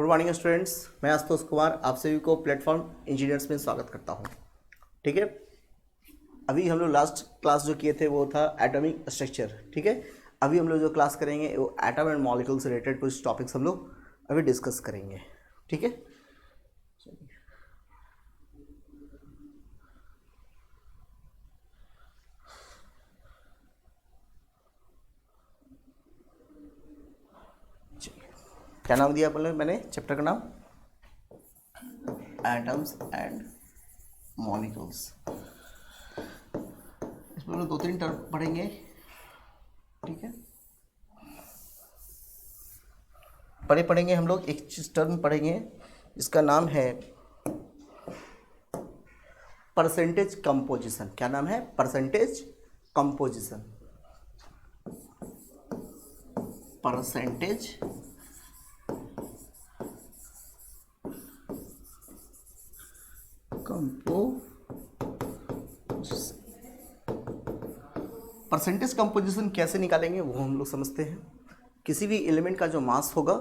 Morning students, मैं आशुतोष कुमार आप सभी को प्लेटफॉर्म इंजीनियर्स में स्वागत करता हूं। ठीक है, अभी हम लोग लास्ट क्लास जो किए थे वो था एटॉमिक स्ट्रक्चर। ठीक है, अभी हम लोग जो क्लास करेंगे वो एटम एंड मॉलिक्यूल से रिलेटेड कुछ टॉपिक्स हम लोग अभी डिस्कस करेंगे। ठीक है, क्या नाम दिया बोले मैंने चैप्टर का नाम? Atoms and molecules. इसमें हम लोग 2-3 टर्म पढ़ेंगे। ठीक है, पढ़ेंगे हम लोग एक चीज टर्म पढ़ेंगे, इसका नाम है परसेंटेज कंपोजिशन। क्या नाम है? Percentage composition. Percentage percentage composition कैसे निकालेंगे वो हम लोग समझते हैं। किसी भी एलिमेंट का जो मास होगा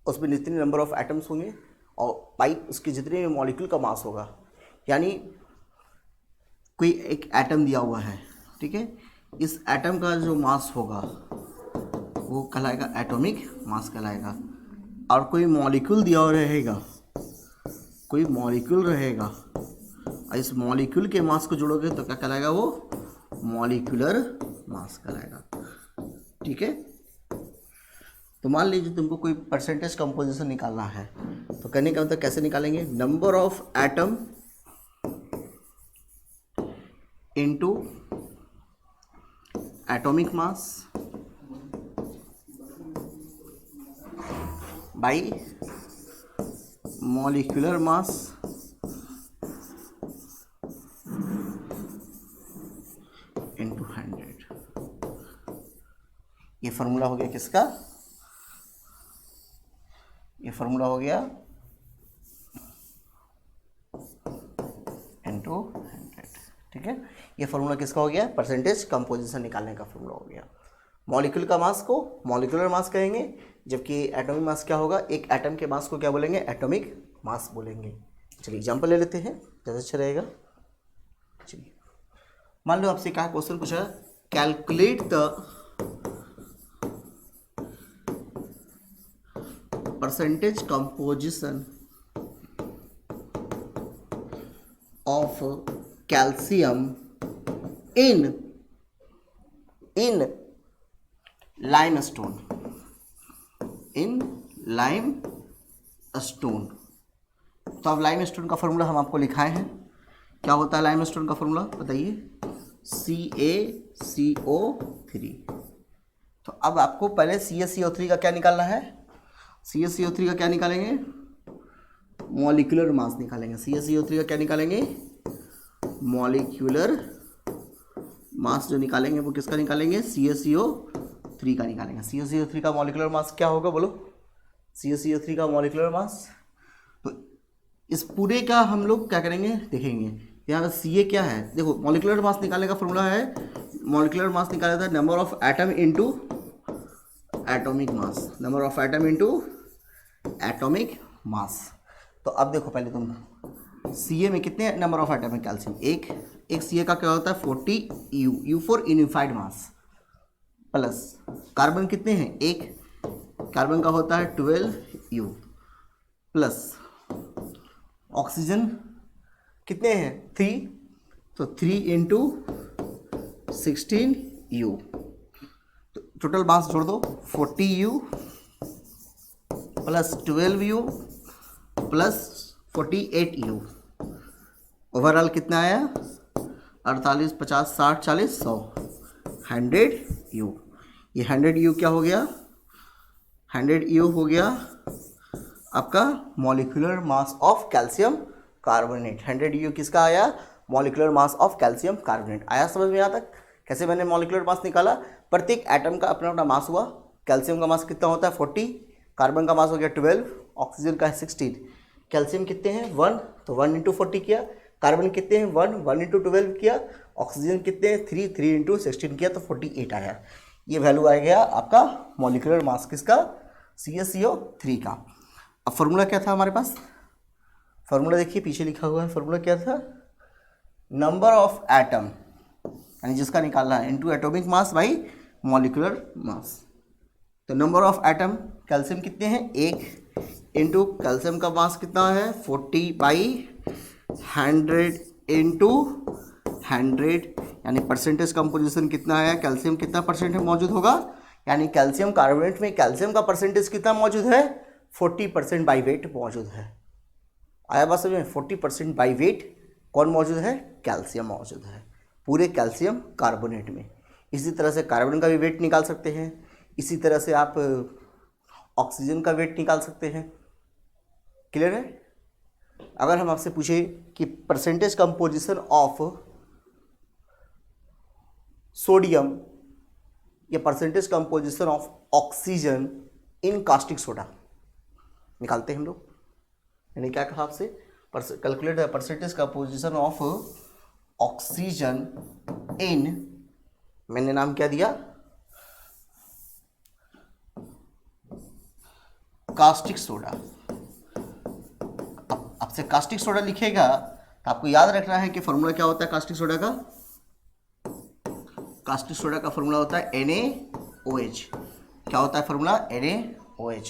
उसमें जितने नंबर ऑफ एटम्स होंगे और पाई उसके जितने भी मॉलिक्यूल का मास होगा, यानी कोई एक एटम दिया हुआ है। ठीक है, इस एटम का जो मास होगा वो कहलाएगा एटॉमिक मास कहलाएगा। और कोई मॉलिक्यूल दिया हुआ रहेगा, कोई मॉलिक्यूल रहेगा और इस मॉलिक्यूल के मास को जोड़ोगे तो क्या कहलाएगा? वो मॉलिक्यूलर मास कहलाएगा। ठीक है, तो मान लीजिए तुमको कोई परसेंटेज कंपोजिशन निकालना है तो करने का मतलब कैसे निकालेंगे? Number of atom into atomic mass by molecular mass into 100। ये फॉर्मूला हो गया किसका? ये फॉर्मूला हो गया इंटू 100। ठीक है, ये फॉर्मूला किसका हो गया? परसेंटेज कंपोजिशन निकालने का फॉर्मूला हो गया। मॉलिक्यूल का मास को मॉलिक्यूलर मास कहेंगे, जबकि एटॉमिक मास क्या होगा? एक एटम के मास को क्या बोलेंगे? एटॉमिक मास बोलेंगे। चलिए एग्जांपल ले लेते हैं, ज़्यादा अच्छा रहेगा। चलिए मान लो आपसे क्या क्वेश्चन पूछा, calculate the percentage composition of calcium in limestone. In limestone. तो अब लाइमस्टोन का फॉर्मूला हम आपको लिखाए हैं। क्या होता है लाइमस्टोन का फॉर्मूला बताइए? CaCO3। तो अब आपको पहले CaCO3 का क्या निकालना है? CaCO3 का क्या निकालेंगे? मॉलिक्यूलर मास निकालेंगे। CaCO3 का क्या निकालेंगे? मॉलिक्यूलर मास जो निकालेंगे वो किसका निकालेंगे? CaCO3 का निकालेंगे। CaCO3 का मॉलिक्यूलर मास क्या होगा बोलो? CaCO3 का मॉलिक्यूलर मास, तो इस पूरे का हम लोग क्या करेंगे देखेंगे। यहाँ Ca क्या है? देखो मॉलिक्यूलर मास निकालने का फॉर्मूला है, मॉलिक्यूलर मास निकाला था number of atom into atomic mass. Number of atom into atomic mass. तो अब देखो पहले तुम Ca में कितने नंबर ऑफ एटम है? कैल्शियम एक Ca का क्या होता है? 40U। U for unified mass. Plus carbon कितने हैं? एक कार्बन का होता है 12U। प्लस ऑक्सीजन कितने हैं? 3, तो 3 इंटू 16U। तो टोटल मास जोड़ दो, 40U plus 12U plus 48U। Overall कितना आया? 48, 50, 60, 40, 100, 100U। ये 100U क्या हो गया? 100U हो गया आपका molecular mass of calcium carbonate. 100U किसका आया? Molecular mass of calcium carbonate. आया समझ में? यहाँ तक कैसे मैंने मॉलिक्यूलर मास निकाला? प्रत्येक एटम का अपना अपना मास हुआ। कैल्शियम का मास कितना होता है? 40, कार्बन का मास हो गया 12, ऑक्सीजन का है 16। कैल्शियम कितने हैं? 1, तो 1 इंटू 40 किया। कार्बन कितने हैं? 1, 1 इंटू 12 किया। ऑक्सीजन कितने हैं? 3, 3 इंटू 16 किया, तो 48 आया। ये वैल्यू आ गया आपका मॉलिक्यूलर मास किसका? CaCO3 का। अब फॉर्मूला क्या था हमारे पास, फॉर्मूला देखिए पीछे लिखा हुआ है, फॉर्मूला क्या था, नंबर ऑफ एटम यानी जिसका निकालना है into atomic mass by molecular mass. तो नंबर ऑफ एटम कैल्शियम कितने हैं, 1 इंटू कैल्शियम का मास कितना है 40/100 इंटू 100 यानी परसेंटेज कंपोजिशन कितना है, कैल्शियम कितना परसेंट है मौजूद होगा, यानी कैल्शियम कार्बोनेट में कैल्शियम का परसेंटेज कितना मौजूद है 40% बाई वेट मौजूद है। आया बात समझ में, 40% बाई वेट कौन मौजूद है, कैल्शियम मौजूद है पूरे कैल्शियम कार्बोनेट में। इसी तरह से कार्बन का भी वेट निकाल सकते हैं, इसी तरह से आप ऑक्सीजन का वेट निकाल सकते हैं। क्लियर है। अगर हम आपसे पूछे कि परसेंटेज कंपोजिशन ऑफ सोडियम या percentage composition of oxygen in caustic soda, निकालते हैं हम लोग। यानी क्या कहा आपसे, calculate the percentage composition of oxygen in, मैंने नाम क्या दिया, कास्टिक सोडा। अब आपसे कास्टिक सोडा लिखेगा तो आपको याद रखना है कि फॉर्मूला क्या होता है कास्टिक सोडा का, कास्टिक सोडा का फॉर्मूला होता है NaOH। क्या होता है फॉर्मूला, NaOH।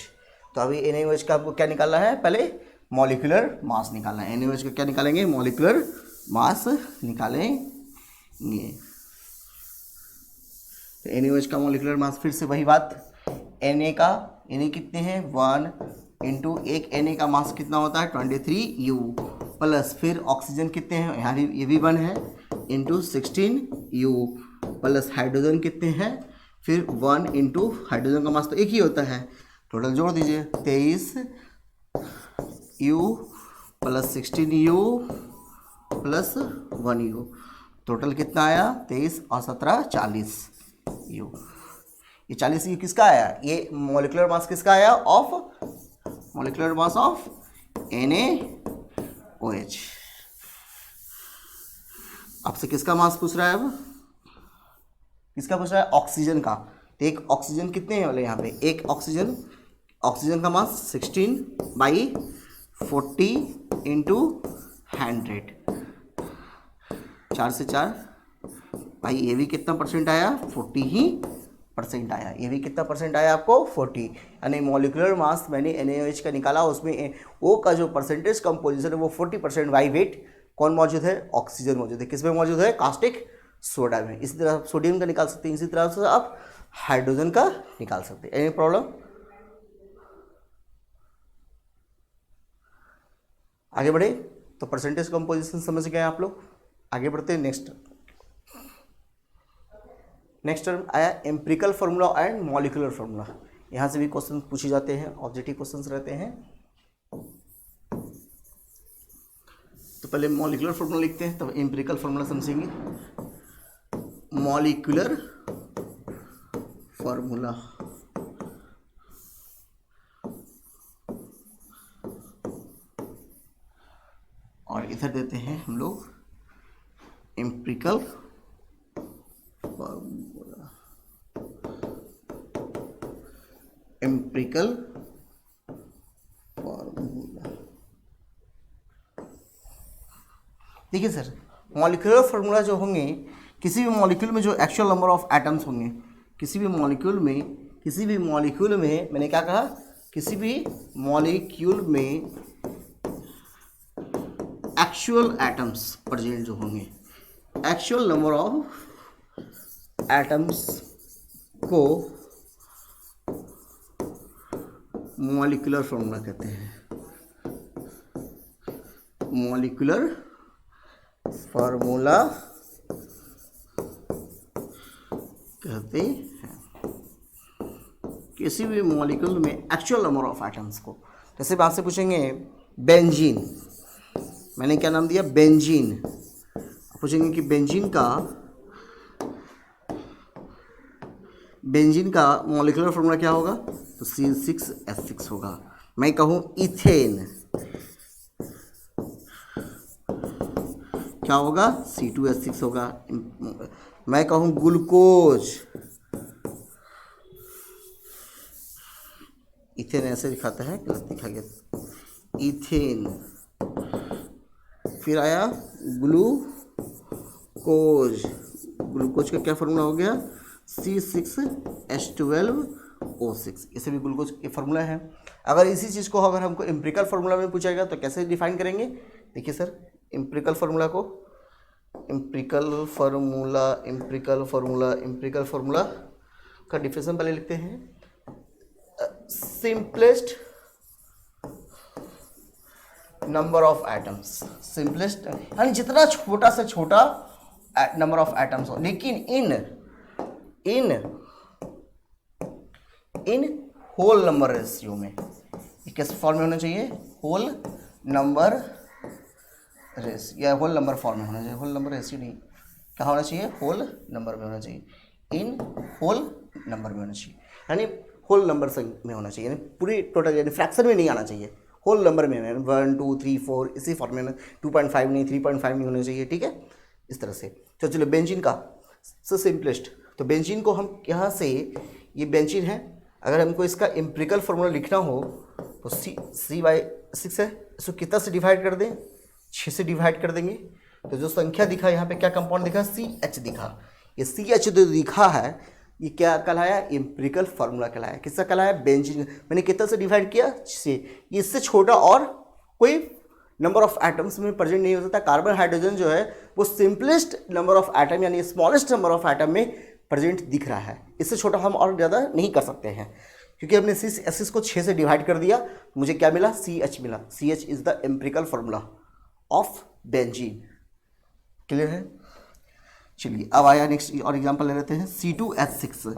तो अभी NaOH का आपको क्या निकालना है, पहले मॉलिक्यूलर मास निकालना है। NaOH का क्या निकालेंगे, मॉलिक्यूलर मास निकालेंगे। तो NaOH का मॉलिक्यूलर मास, फिर से वही बात, Na कितने हैं 1 इंटू एक Na का मास कितना होता है 23U प्लस फिर ऑक्सीजन कितने हैं, यहाँ ये भी 1 है इंटू 16U प्लस हाइड्रोजन कितने हैं फिर 1 इंटू हाइड्रोजन का मास तो एक ही होता है, टोटल जोड़ दीजिए 23U plus 16U plus 1U, total कितना आया 23 और 17 40U। ये 40 किसका आया, ये मॉलिक्यूलर मास किसका आया, of molecular mass of NaOH। आपसे किसका मास पूछ रहा है, अब किसका पूछ रहा है, ऑक्सीजन का। तो एक ऑक्सीजन कितने हैं वाले यहाँ पे, एक ऑक्सीजन का मास 16/40 इंटू 100, 4 से 4 भाई, ये भी कितना परसेंट आया 40 ही परसेंट आया, ये भी कितना परसेंट आया आपको 40। यानी मॉलिक्यूलर मास मैंने NaOH का निकाला, उसमें O का जो परसेंटेज कंपोजिशन है वो 40% बाई वेट कौन मौजूद है, ऑक्सीजन मौजूद है। किसमें मौजूद है, कास्टिक सोडा में। इसी तरह आप सोडियम का निकाल सकते हैं, इसी तरह से आप हाइड्रोजन का निकाल सकते हैं। एनी प्रॉब्लम, आगे बढ़े। तो परसेंटेज कंपोजिशन समझ गए आप लोग, आगे बढ़ते हैं नेक्स्ट टर्म आया empirical formula and molecular formula. यहाँ से भी क्वेश्चन पूछे जाते हैं, ऑब्जेक्टिव क्वेश्चंस रहते हैं। तो पहले मॉलिक्यूलर फार्मूला लिखते हैं तब एम्पिरिकल फार्मूला समझेंगे। मॉलिक्यूलर फार्मूला, और इधर देते हैं हम लोग एम्पिरिकल फार्मूला। एम्पिरिकल फार्मूला देखिए सर, मॉलिक्यूलर फार्मूला जो होंगे, किसी भी मॉलिक्यूल में जो एक्चुअल नंबर ऑफ एटम्स होंगे, किसी भी मॉलिक्यूल में मैंने क्या कहा, किसी भी मॉलिक्यूल में एक्चुअल एटम्स प्रेजेंट जो होंगे, एक्चुअल नंबर ऑफ एटम्स को मॉलिक्यूलर फार्मूला कहते हैं। मॉलिक्यूलर फार्मूला कहते हैं किसी भी मॉलिक्यूल में एक्चुअल नंबर ऑफ एटम्स को। जैसे बात से पूछेंगे बेंजीन, मैंने क्या नाम दिया, बेंजीन। पूछेंगे कि बेंजीन का मॉलिक्यूलर फार्मूला क्या होगा, तो C6H6 होगा। मैं कहूँ इथेन, क्या होगा, C2H6 होगा। मैं कहूँ ग्लूकोज, इथेन ऐसे दिखाता है, गलत लिखा गया, इथेन। फिर आया ग्लूकोज, ग्लूकोज का क्या फार्मूला हो गया, C6H12O6, इसे भी ग्लूकोज के फार्मूला है। अगर इसी चीज़ को अगर हमको एम्पिरिकल फार्मूला में पूछेगा तो कैसे डिफाइन करेंगे, देखिए सर, एम्पिरिकल फार्मूला को, एम्पिरिकल फार्मूला का डिफिनेशन पहले लिखते हैं, simplest number of atoms, simplest यानी जितना छोटा से छोटा नंबर ऑफ एटम्स हो, लेकिन इन होल नंबर रेशियो में, ये किस फॉर्म में होना चाहिए, होल नंबर रेशियो या होल नंबर फॉर्म में होना चाहिए, होल नंबर रेशियो नहीं, क्या होना चाहिए, होल नंबर में होना चाहिए, इन होल नंबर में होना चाहिए, यानी होल नंबर में होना चाहिए, यानी पूरी टोटल, यानी फ्रैक्शन में नहीं आना चाहिए, होल नंबर में, 1 2 3 4 इसी फॉर्म में, 2.5 नहीं, 3.5 नहीं होना चाहिए, ठीक है, इस तरह से। तो चलो बेंजीन का सिंपलेस्ट, तो बेंजीन को हम यहाँ से, ये बेंजीन है, अगर हमको इसका एम्पिरिकल फार्मूला लिखना हो तो C/6 है, इसको कितना से डिवाइड कर दें, 6 से डिवाइड कर देंगे, तो जो संख्या दिखा यहाँ पे क्या कंपाउंड दिखा, CH दिखा, ये CH जो दिखा है ये क्या कहलाया, एम्पिरिकल फार्मूला कहलाया, किसका कहलाया, बेंजीन। मैंने कितना से डिवाइड किया, से, ये इससे छोटा और कोई नंबर ऑफ एटम्स में प्रेजेंट नहीं हो सकता। कार्बन हाइड्रोजन जो है वो सिंपलेस्ट नंबर ऑफ एटम यानी स्मॉलेस्ट नंबर ऑफ एटम में प्रेजेंट दिख रहा है, इससे छोटा हम और ज़्यादा नहीं कर सकते हैं, क्योंकि हमने C/S को 6 से डिवाइड कर दिया, मुझे क्या मिला, CH मिला। CH is the empirical formula of benzene. Clear है। चलिए अब आया नेक्स्ट और एग्जांपल ले लेते हैं, C2H6।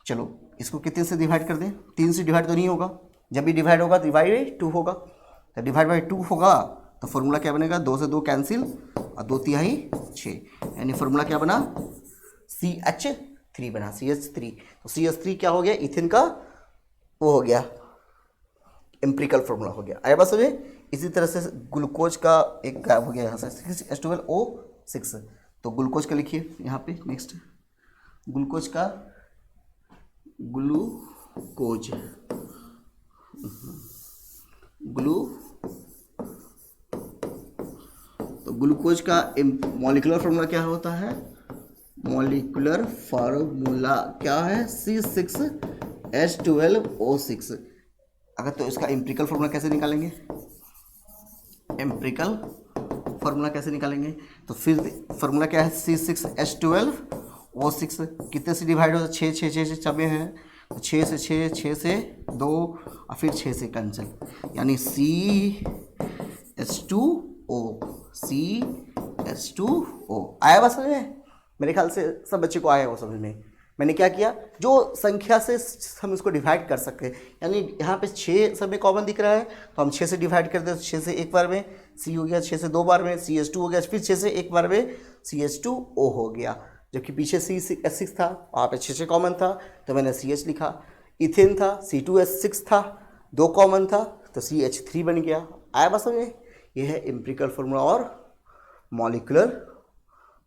चलो इसको कितने से डिवाइड कर दें, 3 से डिवाइड तो नहीं होगा, जब भी डिवाइड होगा डिवाइड बाई 2 होगा, तो डिवाइड बाई 2 होगा तो फार्मूला क्या बनेगा, 2 से 2 कैंसिल और 2 तिहाई 6, यानी फार्मूला क्या बना, CH3 बना, CH3। तो CH3 क्या हो गया, इथेन का वो हो गया, एम्पिरिकल फार्मूला हो गया। आया बात समझे। इसी तरह से ग्लूकोज का एक गायब हो गया यहाँ से, H12O6, तो ग्लूकोज का लिखिए यहाँ पे, नेक्स्ट ग्लूकोज का, ग्लूकोज तो ग्लूकोज का मॉलिक्यूलर फार्मूला क्या होता है, मॉलिक्यूलर फार्मूला क्या है, C6H12O6। अगर तो इसका एम्पिरिकल फार्मूला कैसे निकालेंगे, एम्पिरिकल फार्मूला कैसे निकालेंगे, तो फिर फार्मूला क्या है, C6H12O6 कितने से डिवाइड होता है, 6 6 6 6 में है, तो 6 से 6 6 से 2 और फिर 6 से कैंसिल, यानी CH2O। आया बस समझ में, मेरे ख्याल से सब बच्चे को आया वो समझ में। मैंने क्या किया, जो संख्या से हम इसको डिवाइड कर सकते हैं, यानी यहाँ पे 6 सब में कॉमन दिख रहा है तो हम 6 से डिवाइड कर दें, 6 से एक बार में C हो गया, 6 से 2 बार में CH2 हो गया, फिर 6 से एक बार में CH2O हो गया, जबकि पीछे C6 था, वहाँ पे 6 कॉमन था तो मैंने CH लिखा। इथेन था, C2H6 था, 2 कॉमन था तो CH3 बन गया। आया बस समझे, ये है एम्पिरिकल फार्मूला और मॉलिक्यूलर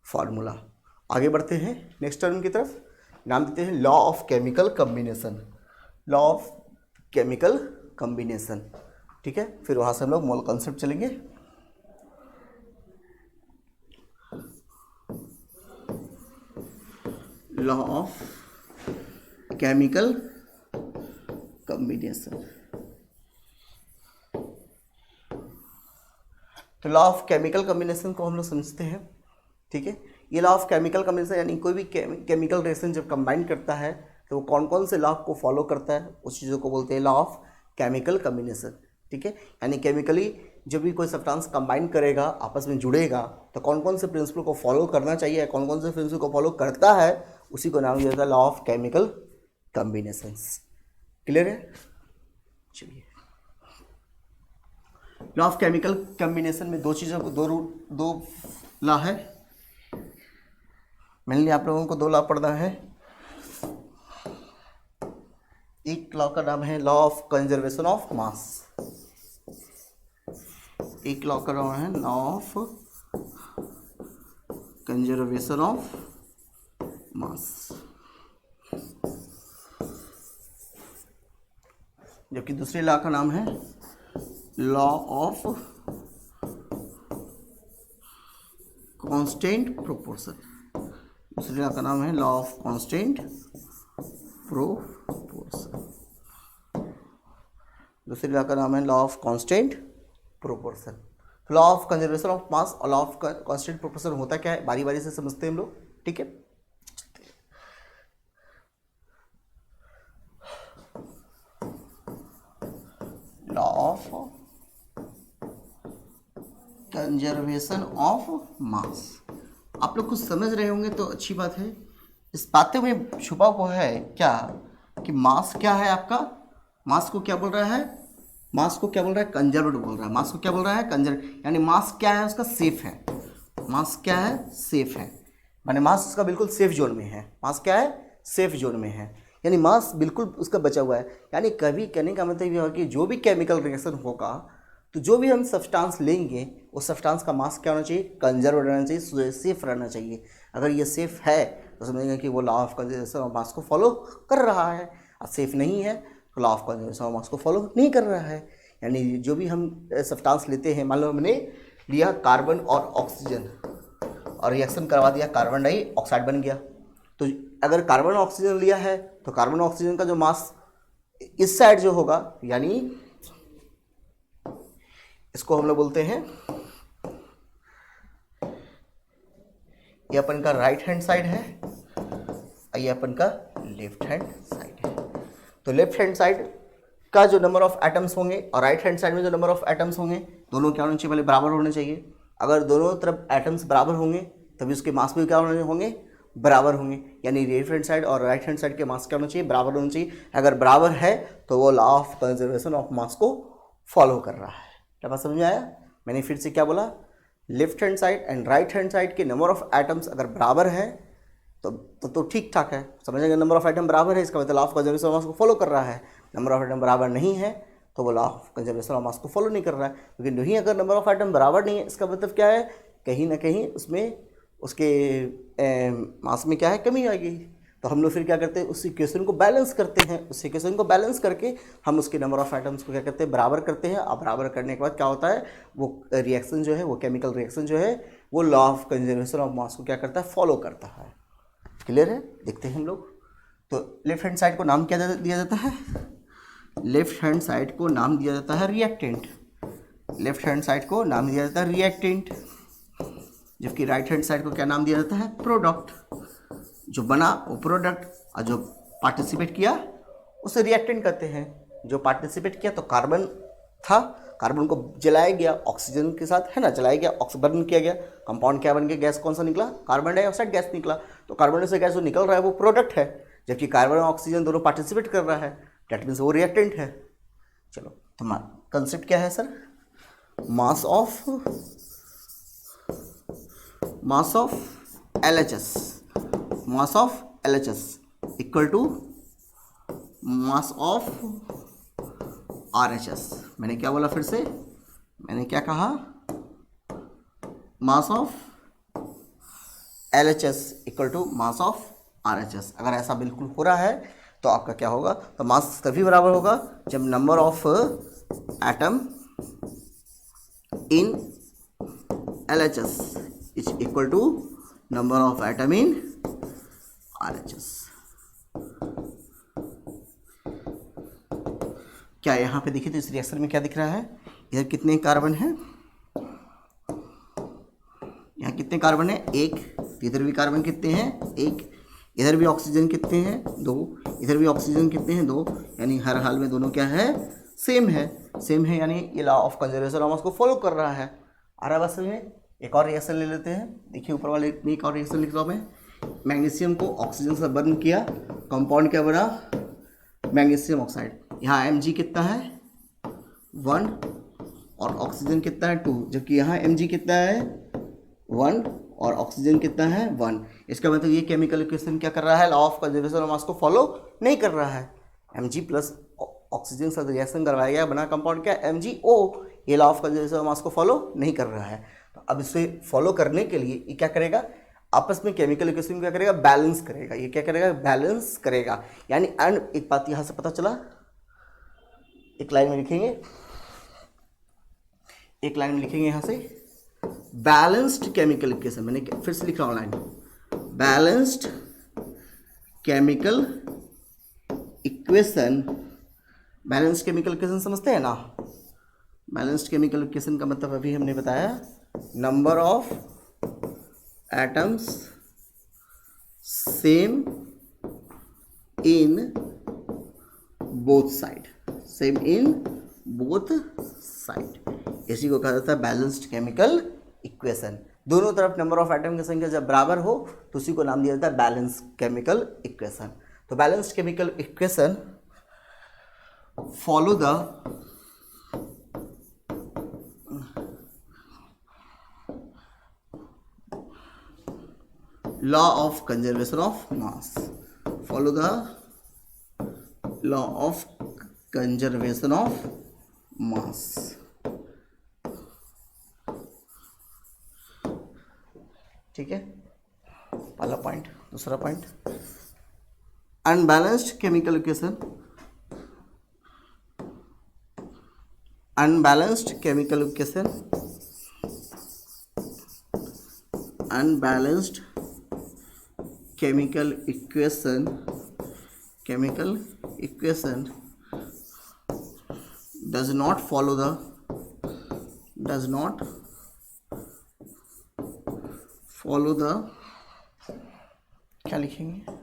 फार्मूला। आगे बढ़ते हैं नेक्स्ट टर्म की तरफ, नाम देते हैं law of chemical combination, law of chemical combination, ठीक है। फिर वहाँ से हम लोग मोल कॉन्सेप्ट चलेंगे। लॉ ऑफ केमिकल कम्बिनेशन, तो लॉ ऑफ केमिकल कम्बिनेशन को हम लोग समझते हैं, ठीक है। ये लॉ ऑफ केमिकल कम्बिनेशन यानी कोई भी केमिकल रिएक्शन जब कंबाइन करता है तो वो कौन कौन से लॉ को फॉलो करता है, उस चीज़ों को बोलते हैं लॉ ऑफ केमिकल कम्बिनेशन, ठीक है। यानी केमिकली जब भी कोई सब्सटेंस कंबाइन करेगा, आपस में जुड़ेगा, तो कौन कौन से प्रिंसिपल को फॉलो करना चाहिए, कौन कौन से प्रिंसिपल को फॉलो करता है, उसी को नाम दिया जाता है law of chemical combinations. Clear है। चलिए, लॉ ऑफ केमिकल कम्बिनेशन में दो चीज़ों को, दो लॉ है, मेनली आप लोगों को 2 लॉ पढ़ना है। एक लॉ का नाम है law of conservation of mass, एक लॉ का नाम है law of conservation of mass. जबकि दूसरे लॉ का नाम है लॉ ऑफ कांस्टेंट प्रोपोर्शन। दूसरे लॉ का नाम है लॉ ऑफ कांस्टेंट प्रोपोर्शन। दूसरे लॉ का नाम है law of constant proportion. Law of conservation of mass और लॉ ऑफ कांस्टेंट प्रोपोर्शन होता क्या है, बारी बारी से समझते हैं हम लोग, ठीक है। Law of conservation of mass, आप लोग कुछ समझ रहे होंगे तो अच्छी बात है। इस बातों में छुपा हुआ है क्या कि मास क्या है आपका, मास को क्या बोल रहा है, मास को क्या बोल रहा है, कंजर्व्ड बोल रहा है। मास को क्या बोल रहा है, कंजर्व, यानी मास क्या है उसका, सेफ है। मास क्या है, सेफ है, माने मास उसका बिल्कुल सेफ जोन में है। मास क्या है, सेफ जोन में है, यानी मास बिल्कुल उसका बचा हुआ है। यानी कभी कहने का मतलब यह है कि जो भी केमिकल रिएक्शन होगा तो जो भी हम सब्सटेंस लेंगे उस सब्सटेंस का मास क्या होना चाहिए, कंजर्व रहना चाहिए, सेफ रहना चाहिए। अगर ये सेफ है तो समझेंगे कि वो law of conservation of mass को फॉलो कर रहा है। और सेफ नहीं है तो law of conservation of mass को फॉलो नहीं कर रहा है। यानी जो भी हम सब्सटेंस लेते हैं, मान लो हमने लिया कार्बन और ऑक्सीजन और रिएक्शन करवा दिया, कार्बन डाइऑक्साइड बन गया। तो अगर कार्बन ऑक्सीजन लिया है तो कार्बन ऑक्सीजन का जो मास इस साइड जो होगा, यानी इसको हम लोग बोलते हैं, ये अपन का राइट हैंड साइड है और ये अपन का लेफ्ट हैंड साइड है। तो लेफ्ट हैंड साइड का जो नंबर ऑफ एटम्स होंगे और राइट हैंड साइड में जो नंबर ऑफ एटम्स होंगे, दोनों क्या होने चाहिए, पहले बराबर होने चाहिए। अगर दोनों तरफ एटम्स बराबर होंगे तभी उसके मास भी क्या होंगे, बराबर होंगे। यानी लेफ्ट हैंड साइड और राइट हैंड साइड के मास क्या होना चाहिए, बराबर होना चाहिए। अगर बराबर है तो वो law of conservation of mass को फॉलो कर रहा है। क्या बात समझ में आया? मैंने फिर से क्या बोला, left hand side and right hand side के नंबर ऑफ एटम्स अगर बराबर है तो ठीक ठाक है, समझेंगे। नंबर ऑफ एटम बराबर है इसका मतलब law of conservation of mass को फॉलो कर रहा है। नंबर ऑफ एटम बराबर नहीं है तो वो law of conservation of mass को फॉलो नहीं कर रहा है। लेकिन नहीं, अगर नंबर ऑफ एटम बराबर नहीं है इसका मतलब क्या है, कहीं ना कहीं उसमें उसके मास में क्या है, कमी आएगी। तो हम लोग फिर क्या करते हैं, उस इक्वेशन को बैलेंस करते हैं। उस इक्वेशन को बैलेंस करके हम उसके नंबर ऑफ एटम्स को क्या करते हैं, बराबर करते हैं। और बराबर करने के बाद क्या होता है, वो रिएक्शन जो है, वो केमिकल रिएक्शन जो है, वो law of conservation of mass को क्या करता है, फॉलो करता है। क्लियर है? देखते हैं हम लोग। तो लेफ्ट हैंड साइड को नाम क्या दिया जाता है, लेफ्ट हैंड साइड को नाम दिया जाता है रिएक्टेंट। लेफ्ट हैंड साइड को नाम दिया जाता है रिएक्टेंट, जबकि राइट हैंड साइड को क्या नाम दिया जाता है, प्रोडक्ट। जो बना वो प्रोडक्ट और जो पार्टिसिपेट किया उसे रिएक्टेंट कहते हैं। जो पार्टिसिपेट किया तो कार्बन था, कार्बन को जलाया गया ऑक्सीजन के साथ, है ना, जलाया गया, ऑक्सीजन किया गया, कंपाउंड क्या बन गया, गैस कौन सा निकला, कार्बन डाइऑक्साइड गैस निकला। तो कार्बन डाइऑक्साइड गैस जो निकल रहा है वो प्रोडक्ट है, जबकि कार्बन और ऑक्सीजन दोनों पार्टिसिपेट कर रहा है, डेट मीन्स वो रिएक्टेंट है। चलो, तो कंसेप्ट क्या है sir, mass of LHS, mass of LHS equal to mass of RHS। मैंने क्या बोला, फिर से मैंने क्या कहा, mass of LHS equal to mass of RHS। अगर ऐसा बिल्कुल हो रहा है तो आपका क्या होगा, तो मास तभी बराबर होगा जब number of atom in LHS is equal to number of atom in RHS। क्या यहाँ पे देखिए तो इस रिएक्शन में क्या दिख रहा है, इधर कितने कार्बन हैं, यहाँ कितने कार्बन है, एक। इधर भी कार्बन कितने हैं, एक। इधर भी ऑक्सीजन कितने हैं, दो। इधर भी ऑक्सीजन कितने हैं, दो। यानी हर हाल में दोनों क्या है, सेम है, सेम है। यानी ये law of conservation of mass को फॉलो कर रहा है। आ रहा है बस में। एक और रिएक्शन ले लेते हैं, देखिए ऊपर वाले में एक और रिएक्शन लिख रहा हूँ मैं। मैग्नीशियम को ऑक्सीजन से बर्न किया, कंपाउंड क्या बना, मैग्नीशियम ऑक्साइड। यहाँ Mg कितना है, 1, और ऑक्सीजन कितना है, 2, जबकि यहाँ Mg कितना है, 1, और ऑक्सीजन कितना है, 1। इसका मतलब ये केमिकल इक्वेशन क्या कर रहा है, law of conservation of mass को फॉलो नहीं कर रहा है। Mg प्लस ऑक्सीजन से रिएक्शन करवाया गया, बना कंपाउंड क्या, MgO। ये law of conservation of mass को फॉलो नहीं कर रहा है। तो अब इसे फॉलो करने के लिए ये क्या करेगा, आपस में केमिकल इक्वेशन क्या करेगा, बैलेंस करेगा। ये क्या करेगा, बैलेंस करेगा। यानी एंड एक बात यहाँ से पता चला, एक लाइन में लिखेंगे, एक लाइन में लिखेंगे यहाँ से बैलेंस्ड केमिकल इक्वेशन। मैंने फिर से लिख रहा हूँ line, balanced chemical equation. Balanced chemical equation समझते हैं ना? बैलेंस्ड केमिकल इक्वेशन का मतलब अभी हमने बताया, number of atoms same in both side, same in both side, इसी को कहा जाता है बैलेंस्ड केमिकल इक्वेशन। दोनों तरफ नंबर ऑफ एटम की संख्या जब बराबर हो तो उसी को नाम दिया जाता है बैलेंस केमिकल इक्वेशन। तो balanced chemical equation follow the law of conservation of mass, follow the law of conservation of mass. ठीक है, पहला पॉइंट। दूसरा point, unbalanced chemical equation, unbalanced chemical equation, unbalanced chemical equation, chemical equation does not follow the, does not follow the, क्या लिखेंगे,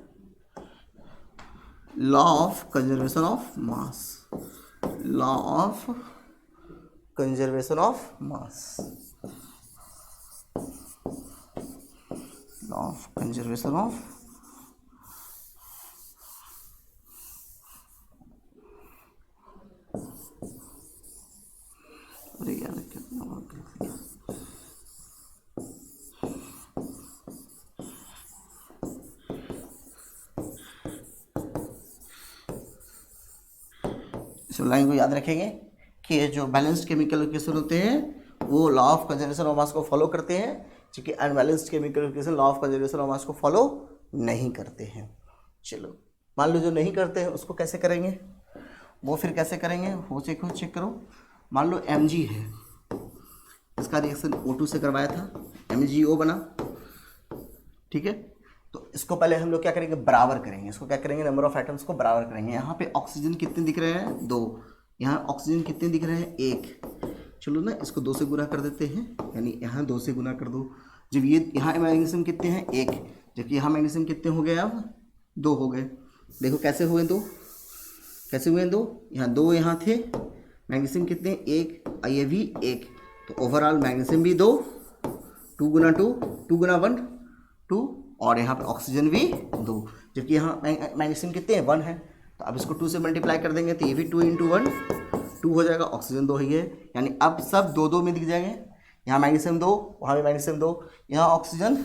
law of conservation of mass, law of conservation of mass, law of conservation of, अरे यार कितना बात कर, इस line को याद रखेंगे कि जो बैलेंस्ड केमिकल इक्वेशन होते हैं वो law of conservation of mass को फॉलो करते हैं, क्योंकि unbalanced chemical equation law of conservation of mass को फॉलो नहीं करते हैं। चलो मान लो जो नहीं करते हैं उसको कैसे करेंगे, वो फिर कैसे करेंगे वो चेक करो। मान लो Mg है, इसका रिएक्शन O2 से करवाया था, MgO बना, ठीक है। तो इसको पहले हम लोग क्या करेंगे, बराबर करेंगे। इसको क्या करेंगे, नंबर ऑफ एटम्स को बराबर करेंगे। यहाँ पे ऑक्सीजन कितने दिख रहे हैं, 2, यहाँ ऑक्सीजन कितने दिख रहे हैं, 1। चलो ना इसको 2 से गुना कर देते हैं, यानी यहाँ 2 से गुना कर दो। जब ये यहाँ मैग्नीशियम कितने हैं, 1, जबकि यहाँ मैग्नीशियम कितने हो गए, अब 2 हो गए। देखो कैसे हुए 2, कैसे हुए 2, यहाँ 2 यहाँ थे, मैग्नीशियम कितने, 1, ये भी 1, तो ओवरऑल मैग्नीशियम भी 2, 2 गुना 2, 2 गुना 1, 2, और यहाँ पे ऑक्सीजन भी 2, जबकि यहाँ मैग्नीशियम कितने हैं, 1 है। तो अब इसको 2 से मल्टीप्लाई कर देंगे तो ये भी 2 × 1 2 हो जाएगा, ऑक्सीजन 2 ही है, यानी अब सब 2 में दिख जाएंगे। यहाँ मैग्नीशियम 2, वहाँ भी मैग्नीशियम 2, यहाँ ऑक्सीजन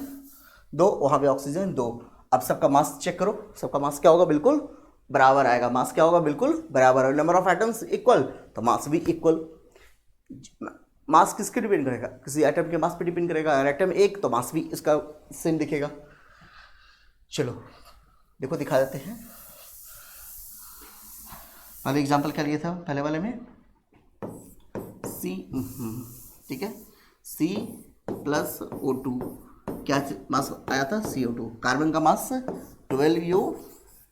2, वहाँ भी ऑक्सीजन 2। अब सबका मास चेक करो, सबका मास क्या होगा, बिल्कुल बराबर आएगा। मास क्या होगा, बिल्कुल बराबर है। नंबर ऑफ एटम्स इक्वल तो मास भी इक्वल। मास किसके डिपेंड करेगा, किसी एटम के मास पे डिपेंड करेगा। अगर एटम 1 तो मास भी इसका सेम दिखेगा। चलो देखो दिखा देते हैं। पहले एग्जांपल क्या लिया था पहले वाले में, C, ठीक है, C + O2 क्या मास आया था, CO2। कार्बन का मास 12U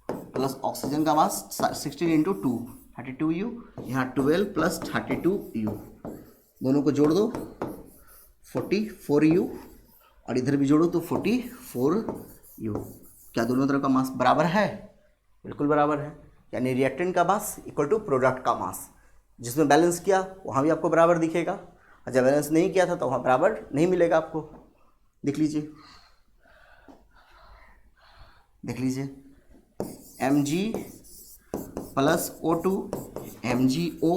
प्लस ऑक्सीजन का मास 16 × 2 32U, यहाँ 12 + 32U, दोनों को जोड़ दो 44U, और इधर भी जोड़ो तो 44U। क्या दोनों तरफ का मास बराबर है, बिल्कुल बराबर है। यानी रिएक्टेंट का मास इक्वल टू प्रोडक्ट का मास। जिसमें बैलेंस किया वहाँ भी आपको बराबर दिखेगा, और जब बैलेंस नहीं किया था तो वहाँ बराबर नहीं मिलेगा आपको। देख लीजिए, देख लीजिए, Mg + O2 MgO।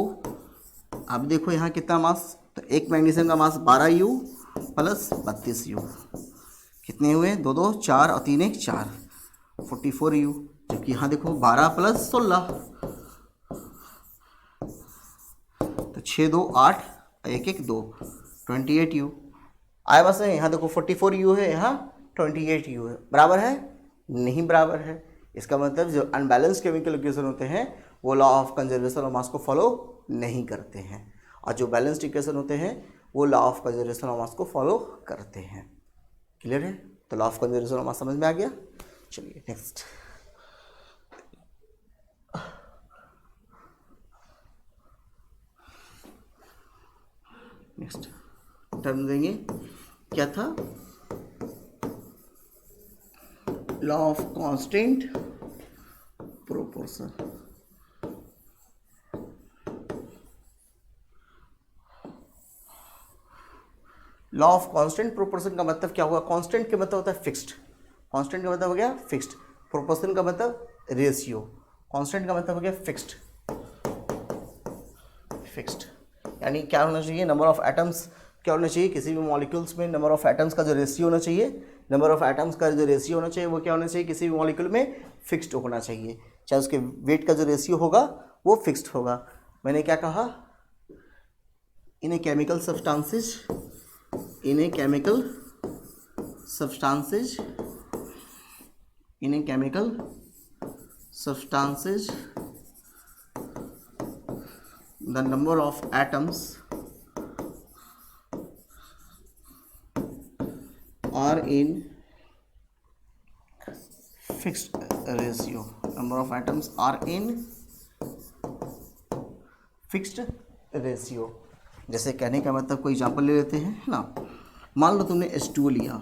अब देखो यहाँ कितना मास, तो एक मैग्नीशियम का मास 12U + 32U, कितने हुए, 2 2 4 और 3 1 4, 44U। जबकि यहाँ देखो 12 + 16, तो 6 2 8 1 1 2 28U आया बस है। यहाँ देखो 44U है, यहाँ 28U है, बराबर है, नहीं बराबर है। इसका मतलब जो अनबैलेंस्ड केमिकल इक्वेशन होते हैं वो law of conservation of mass को फॉलो नहीं करते हैं, और जो बैलेंस्ड इक्वेशन होते हैं वो law of conservation of mass को फॉलो करते हैं। क्लियर है? तो law of conservation of mass समझ में आ गया। चलिए नेक्स्ट, टर्म देंगे, क्या था? Law of constant proportion. Law of constant proportion का मतलब क्या हुआ? कांस्टेंट का मतलब होता है फिक्स्ड, कांस्टेंट का मतलब हो गया फिक्स्ड, प्रोपोर्शन का मतलब रेशियो, कांस्टेंट का मतलब हो गया फिक्स्ड। फिक्स्ड यानी क्या होना चाहिए? नंबर ऑफ एटम्स क्या होना चाहिए? किसी भी मॉलिक्यूल्स में नंबर ऑफ एटम्स का जो रेशियो होना चाहिए, नंबर ऑफ एटम्स का जो रेशियो होना चाहिए वो क्या होना चाहिए? किसी भी मॉलिक्यूल में फिक्स्ड होना चाहिए, चाहे उसके वेट का जो रेशियो होगा वो फिक्स्ड होगा। मैंने क्या कहा? In a chemical substances, in a chemical substances, in a chemical substances the number of atoms are in fixed ratio, number of atoms are in fixed ratio। जैसे कहने का मतलब कोई एग्जांपल ले लेते हैं ना, मान लो तुमने H2O लिया,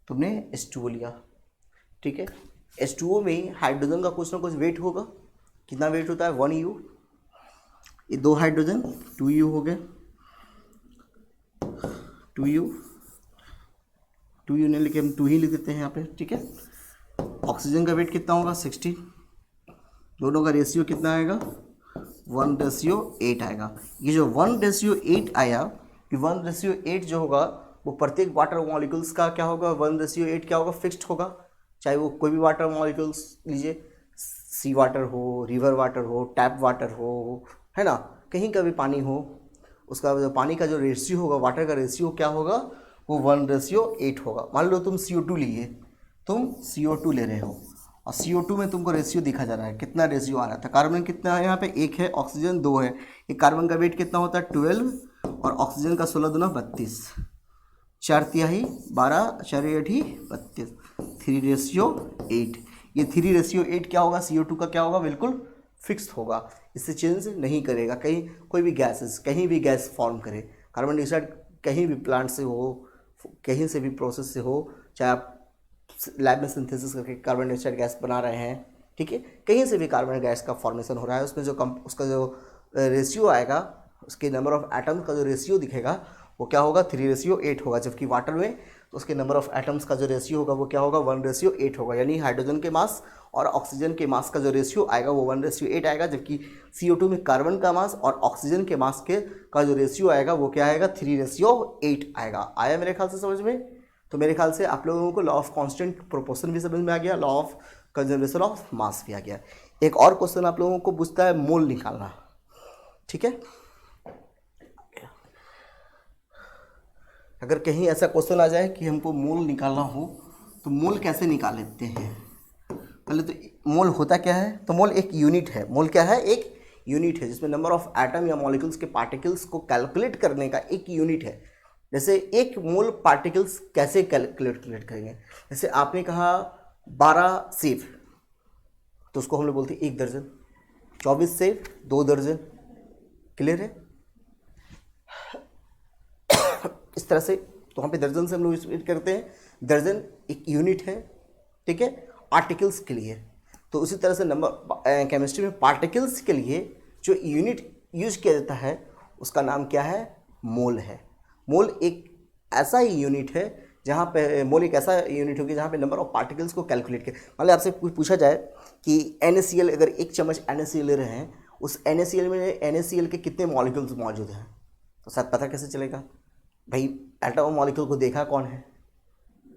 तुमने H2O लिया, ठीक है। H2O में हाइड्रोजन का कुछ ना कुछ वेट होगा, कितना वेट होता है? 1U, ये 2 हाइड्रोजन 2U हो गए, 2U ने लिखे, हम 2 ही लिख देते हैं यहाँ पे, ठीक है। ऑक्सीजन का वेट कितना होगा? 16, दोनों का रेशियो कितना आएगा? 1:8 आएगा। ये जो 1:8 आया, ये 1:8 जो होगा वो प्रत्येक वाटर मॉलिक्यूल्स का क्या होगा? 1:8 क्या होगा? फिक्स्ड होगा, चाहे वो कोई भी वाटर मॉलिक्यूल्स लीजिए, सी वाटर हो, रिवर वाटर हो, टैप वाटर हो, है ना, कहीं का भी पानी हो, उसका जो पानी का जो रेशियो होगा, वाटर का रेशियो क्या होगा? वो 1:8 होगा। मान लो तुम CO2 लिए, तुम CO2 ले रहे हो और CO2 में तुमको रेशियो दिखा जा रहा है, कितना रेशियो आ रहा था? कार्बन कितना है यहाँ पे? 1 है, ऑक्सीजन 2 है। एक कार्बन का वेट कितना होता है? 12, और ऑक्सीजन का 16 दूना 32, 4/3 12, 4/8 32, 3:8। ये 3:8 क्या होगा? CO2 का क्या होगा? बिल्कुल फिक्स्ड होगा, इससे चेंज नहीं करेगा। कहीं कोई भी गैसेस, कहीं भी गैस फॉर्म करे, कार्बन डाइऑक्साइड कहीं भी प्लांट से हो, कहीं से भी प्रोसेस से हो, चाहे आप लैब में सिंथेसिस करके कार्बन डाइऑक्साइड गैस बना रहे हैं, ठीक है, कहीं से भी कार्बन गैस का फॉर्मेशन हो रहा है, उसमें जो उसका जो रेशियो आएगा, उसके नंबर ऑफ एटम्स का जो रेशियो दिखेगा वो क्या होगा? 3:8 होगा। जबकि वाटर में तो उसके नंबर ऑफ एटम्स का जो रेशियो होगा वो क्या होगा? 1:8 होगा। यानी हाइड्रोजन के मास और ऑक्सीजन के मास का जो रेशियो आएगा वो 1:8 आएगा, जबकि CO2 में कार्बन का मास और ऑक्सीजन के मास का जो रेशियो आएगा वो क्या आएगा? 3:8 आएगा। आया मेरे ख्याल से समझ में? तो मेरे ख्याल से आप लोगों को लॉ ऑफ कांस्टेंट प्रोपोर्शन भी समझ में आ गया, law of conservation of mass भी आ गया। एक और क्वेश्चन आप लोगों को पूछता है मोल निकालना, ठीक है। अगर कहीं ऐसा क्वेश्चन आ जाए कि हमको मोल निकालना हो तो मोल कैसे निकाल लेते हैं? पहले तो मोल होता क्या है? तो मोल एक यूनिट है। मोल क्या है? एक यूनिट है जिसमें नंबर ऑफ एटम या मॉलिक्यूल्स के पार्टिकल्स को कैलकुलेट करने का एक यूनिट है। जैसे एक मोल पार्टिकल्स कैसे कैलकुलेट करेंगे? जैसे आपने कहा 12 सेब, तो उसको हम लोग बोलते हैं 1 दर्जन, 24 सेब 2 दर्जन। क्लियर है? इस तरह से तो वहाँ पे दर्जन से हम लोग स्प्लिट करते हैं। दर्जन एक यूनिट है, ठीक है, आर्टिकल्स के लिए। तो उसी तरह से नंबर केमिस्ट्री में पार्टिकल्स के लिए जो यूनिट यूज किया जाता है उसका नाम क्या है? मोल है। मोल एक ऐसा ही यूनिट है जहाँ पे मोल एक ऐसा यूनिट होगी जहाँ पे नंबर ऑफ पार्टिकल्स को कैलकुलेट किया। मान लो आपसे पूछा जाए कि NaCl, अगर 1 चम्मच NaCl ले रहे हैं, उस NaCl में NaCl के कितने मॉलिक्यूल्स मौजूद हैं, तो शायद पता कैसे चलेगा? भाई एटम मॉलिक्यूल को देखा कौन है?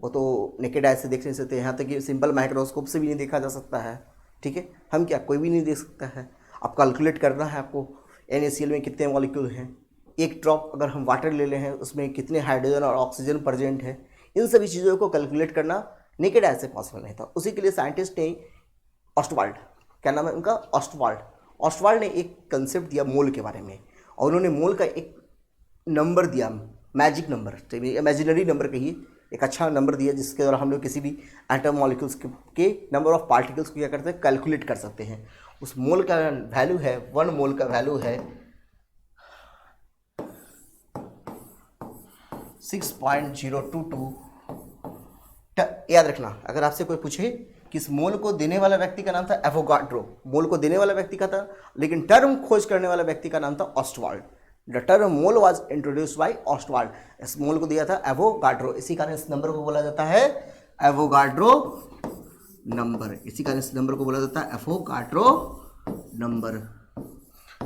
वो तो नेकेड आई से देख नहीं सकते, यहाँ तक कि सिंपल माइक्रोस्कोप से भी नहीं देखा जा सकता है, ठीक है। हम क्या, कोई भी नहीं देख सकता है। अब कैलकुलेट करना है आपको NaCl में कितने मॉलिक्यूल हैं, एक ड्रॉप अगर हम वाटर ले लें हैं उसमें कितने हाइड्रोजन और ऑक्सीजन प्रेजेंट है, इन सभी चीज़ों को कैलकुलेट करना नेकेड आई से पॉसिबल नहीं था। उसी के लिए साइंटिस्ट ने ऑस्टवाल्ड, क्या नाम है उनका, ऑस्टवाल्ड ने एक कंसेप्ट दिया मोल के बारे में, और उन्होंने मोल का एक नंबर दिया, मैजिक नंबर, इमेजिनरी नंबर कहिए, एक अच्छा नंबर दिया जिसके द्वारा हम लोग किसी भी एटम मॉलिक्यूल्स के नंबर ऑफ पार्टिकल्स को क्या करते हैं, कैलकुलेट कर सकते हैं। उस मोल का वैल्यू है, 1 मोल का वैल्यू है 6.022। याद रखना, अगर आपसे कोई पूछे कि इस मोल को देने वाला व्यक्ति का नाम था एवोगाड्रो, मोल को देने वाला व्यक्ति का था, लेकिन टर्म खोज करने वाला व्यक्ति का नाम था Ostwald. The term mole was introduced by Ostwald. इस मोल को दिया था एवोगाड्रो, इसी कारण इस नंबर को बोला जाता है एवोगाड्रो नंबर, इसी कारण इस नंबर को बोला जाता है एवोगाड्रो नंबर।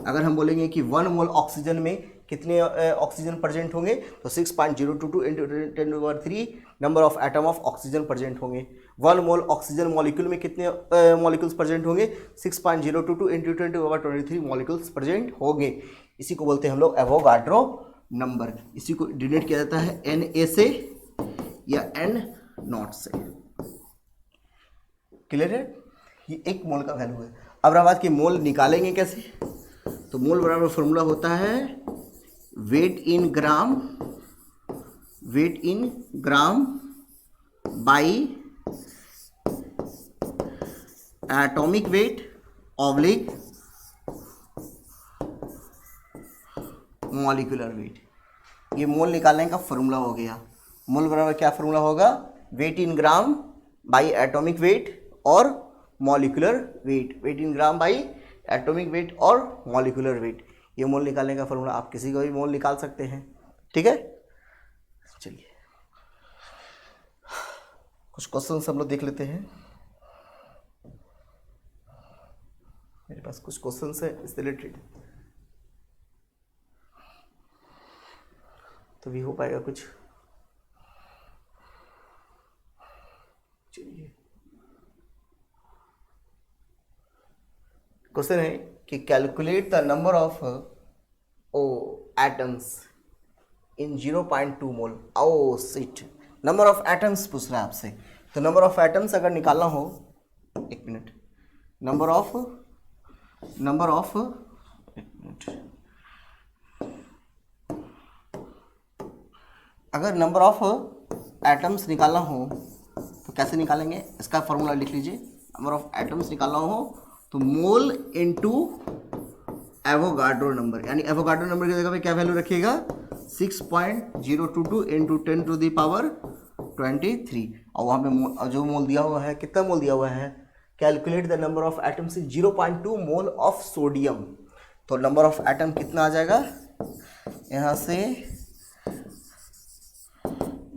अगर हम बोलेंगे कि 1 मोल ऑक्सीजन में कितने ऑक्सीजन प्रेजेंट होंगे, तो 6.022 into 10⁻³ number of atom of oxygen present होंगे। 1 मोल ऑक्सीजन मॉलिक्यूल में कितने मॉलिक्यूल्स प्रेजेंट होंगे, 6.022 इंटू 10⁻23 मॉलिक्यूल्स प्रेजेंट होंगे। इसी को बोलते हैं हम लोग एवोगाड्रो नंबर। इसी को डिनोट किया जाता है Na से या N0 से। क्लियर है, ये एक मोल का वैल्यू है। अब रहा बात कि मोल निकालेंगे कैसे, तो मोल बराबर फॉर्मूला होता है weight in gram by atomic weight oblique molecular weight. ये मोल निकालने का फॉर्मूला हो गया। मोल बराबर क्या फॉर्मूला होगा, weight in gram by atomic weight और molecular weight, weight in gram by atomic weight और मॉलिक्यूलर वेट। ये मोल निकालने का फॉर्मूला, आप किसी को भी मोल निकाल सकते हैं। ठीक है, चलिए कुछ क्वेश्चन हम लोग देख लेते हैं। मेरे पास कुछ क्वेश्चन है इससे रिलेटेड, तो भी हो पाएगा कुछ। चलिए क्वेश्चन है कि calculate the number of atoms in 0.2 mole. ओ सिट, नंबर ऑफ एटम्स पूछ रहा है आपसे। तो नंबर ऑफ एटम्स अगर निकालना हो, एक मिनट, नंबर ऑफ एक मिनट, अगर नंबर ऑफ एटम्स निकालना हो तो कैसे निकालेंगे, इसका फॉर्मूला लिख लीजिए। नंबर ऑफ एटम्स निकालना हो तो मोल इनटू एवोगाड्रो नंबर, यानी एवोगाड्रो नंबर की जगह पे क्या वैल्यू रखिएगा, 6.022 इंटू 10⁻23। और वहाँ पे जो मोल दिया हुआ है, कितना मोल दिया हुआ है, calculate the number of atoms in 0.2 mole of sodium. तो नंबर ऑफ एटम कितना आ जाएगा, यहाँ से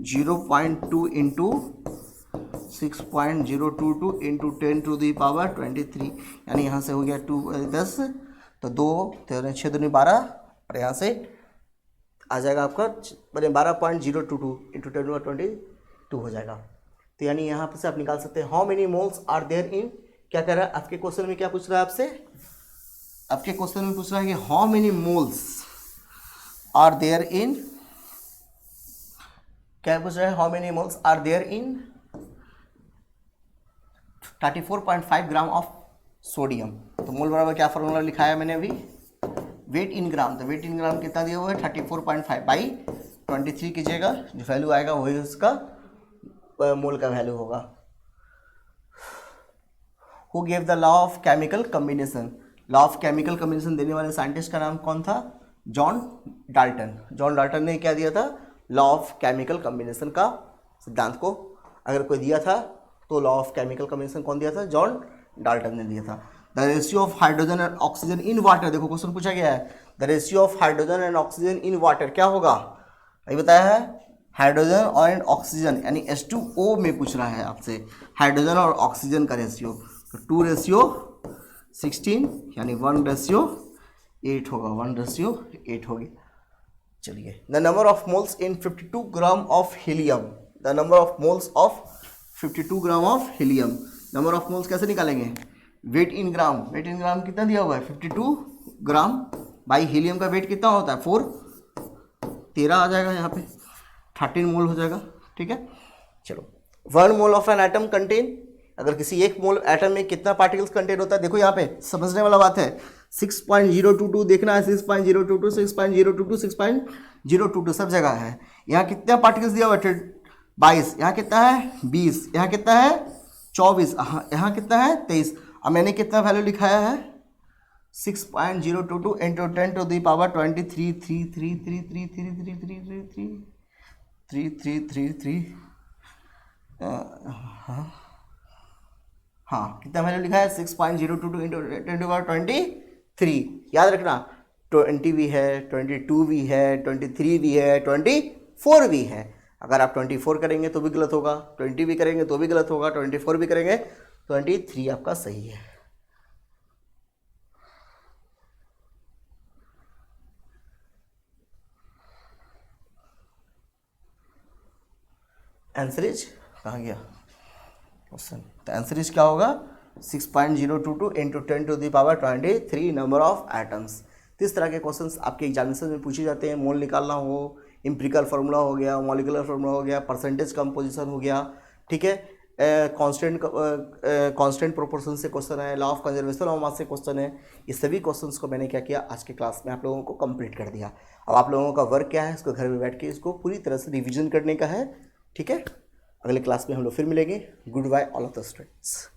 0.2 इंटू 6.022 इंटू 10⁻23, यानी यहाँ से हो गया 10, तो 2 6 दूनी 12, और यहाँ से आ जाएगा आपका 12.022 इंटू 10⁻22 हो जाएगा। तो यानी यहाँ पर से आप निकाल सकते हैं how many moles are there in, क्या कह रहा है आपके क्वेश्चन में, क्या पूछ रहा है आपसे, आपके क्वेश्चन में पूछ रहा है कि how many moles are there in, क्या पूछ रहा है, how many moles are there in 34.5 gram of sodium. तो मोल बराबर क्या फॉर्मूला लिखा है मैंने अभी, वेट इन ग्राम। तो वेट इन ग्राम कितना दिया हुआ है, 34.5 बाई 23 कीजिएगा, जो वैल्यू आएगा वही उसका मोल का वैल्यू होगा। Who gave the law of chemical combination, law of chemical combination देने वाले साइंटिस्ट का नाम कौन था, जॉन डाल्टन। जॉन डाल्टन ने क्या दिया था, लॉ ऑफ केमिकल कम्बिनेशन का सिद्धांत को अगर कोई दिया था तो लॉ ऑफ केमिकल कम्बिनेशन कौन दिया था, जॉन डाल्टन ने दिया था। The ratio of hydrogen and oxygen in water, देखो क्वेश्चन पूछा गया है, the ratio of hydrogen and oxygen in water क्या होगा, ये बताया है, हाइड्रोजन और एंड ऑक्सीजन यानी H2O में पूछ रहा है आपसे हाइड्रोजन और ऑक्सीजन का रेशियो। तो 2:16 यानी 1:8 होगा, 1:8 होगी। चलिए, the number of moles in 52 gram of helium, the number of moles of 52 gram of helium. Number of moles कैसे निकालेंगे, wait in gram, wait in ग्राम कितना दिया हुआ है 52 ग्राम बाई हीलियम का वेट कितना होता है 4, 13 आ जाएगा, यहाँ पे 13 मोल हो जाएगा। ठीक है, चलो 1 mole of an atom contain, अगर किसी एक मोल एटम में कितना पार्टिकल्स कंटेन होता है, देखो यहाँ पे समझने वाला बात है। 6.022 देखना है, 6.022 6.022 6.022 सब जगह है। यहाँ कितना पार्टिकल्स दिया हुआ है 22, यहाँ कितना है 20, यहाँ कितना है 24, यहाँ कितना है 23। अब मैंने कितना वैल्यू लिखाया है 6.022 इंटू 10 टू द पावर 23 हाँ कितना वैल्यू लिखा है 6.022 इंटू 10 टू पावर 23। याद रखना 20 भी है, 22 भी है, 23 भी है, 24 भी है। अगर आप 24 करेंगे तो भी गलत होगा, 20 भी करेंगे तो भी गलत होगा, 24 भी करेंगे 23 आपका सही है। आंसर इज कहाँ गया क्वेश्चन, तो आंसर इज क्या होगा 6.022 into 10 to the power 23 number of atoms. तो इस तरह के क्वेश्चंस आपके एग्जामिनेशन में पूछे जाते हैं। मोल निकालना हो, एम्पिरिकल फार्मूला हो गया, मॉलिक्यूलर फार्मूला हो गया, परसेंटेज कंपोजिशन हो गया, ठीक है, कांस्टेंट प्रोपोर्शन से क्वेश्चन है, law of conservation of mass से क्वेश्चन है। ये सभी क्वेश्चंस को मैंने क्या किया आज के क्लास में आप लोगों को कंप्लीट कर दिया। अब आप लोगों का वर्क क्या है, इसको घर में बैठ के इसको पूरी तरह से रिविजन करने का है, ठीक है। अगले क्लास में हम लोग फिर मिलेंगे। Goodbye all of the students.